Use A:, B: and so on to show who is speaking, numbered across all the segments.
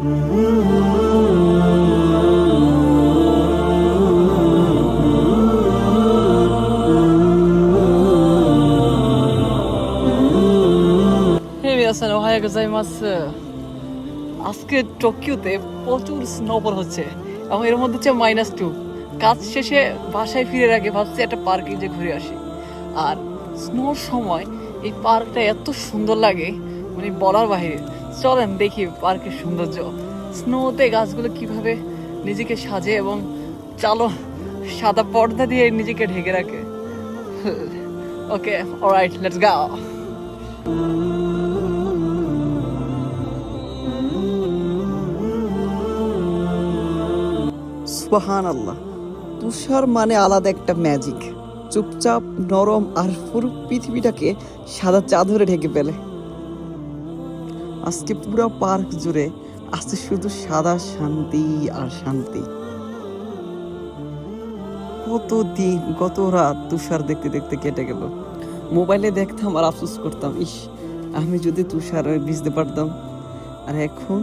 A: আজকে টোকিওতে প্রচুর স্নোফল হচ্ছে এবং এর মধ্যে হচ্ছে -2। কাজ শেষে বাসায় ফিরে আগে ভাবছি একটা পার্কে যে ঘুরে আসি। আর স্নোর সময় এই পার্কটা এত সুন্দর লাগে, মানে বলার বাইরে। চলেন দেখি পার্কের সৌন্দর্য, স্নোতে গাছগুলো কিভাবে নিজেকে সাজে এবং চালো সাদা পর্দা দিয়ে নিজেকে ঢেকে রাখে। ওকে, অলরাইট, লেটস গো। সুবহানাল্লাহ, তুষার মানে আলাদা একটা ম্যাজিক। চুপচাপ, নরম আর পুরো পৃথিবীটাকে সাদা চাদরে ঢেকে ফেলে। আজকে পুরো পার্ক জুড়ে আছে শুধু সাদা শান্তি আর শান্তি। কত দিন, কত রাত তুষার দেখতে দেখতে কেটে গেল। মোবাইলে দেখতাম আর আফসোস করতাম, ইস আমি যদি তুষারে ভিজতে পারতাম। আর এখন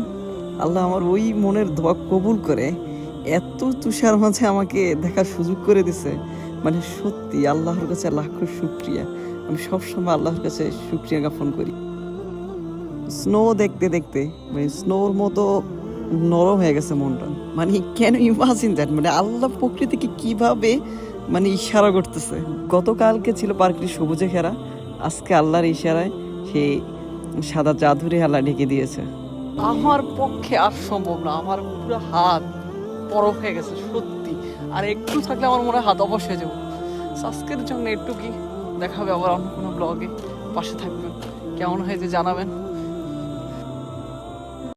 A: আল্লাহ আমার ওই মনের দোয়া কবুল করে এত তুষার মাঝে আমাকে দেখার সুযোগ করে দিছে। মানে সত্যি আল্লাহর কাছে লাখো শুকরিয়া। আমি সবসময় আল্লাহর কাছে শুকরিয়া জ্ঞাপন করি। স্নো দেখতে দেখতে মানে স্নোর মতো নরম হয়ে গেছে মনটা। মানে কেন ইমাজিন দ্যাট, মানে আল্লাহ প্রকৃতিকে কিভাবে মানে ইশারা করতেছে। গতকালকে ছিল পার্কটি সবুজে ঘেরা, আজকে আল্লাহর ইশারায় সেই সাদা চাদরে আল্লাহ ঢেকে দিয়েছে। আমার পক্ষে আর সম্ভব না, আমার পুরো হাত বরফ হয়ে গেছে সত্যি। আর একটু থাকলে আমার মনে হয় হাত অবশ হয়ে যাবো। আজকের জন্য একটু কি, দেখা হবে আবার অন্য কোনো ব্লগে। পাশে থাকবেন, কেমন হয়েছে জানাবেন।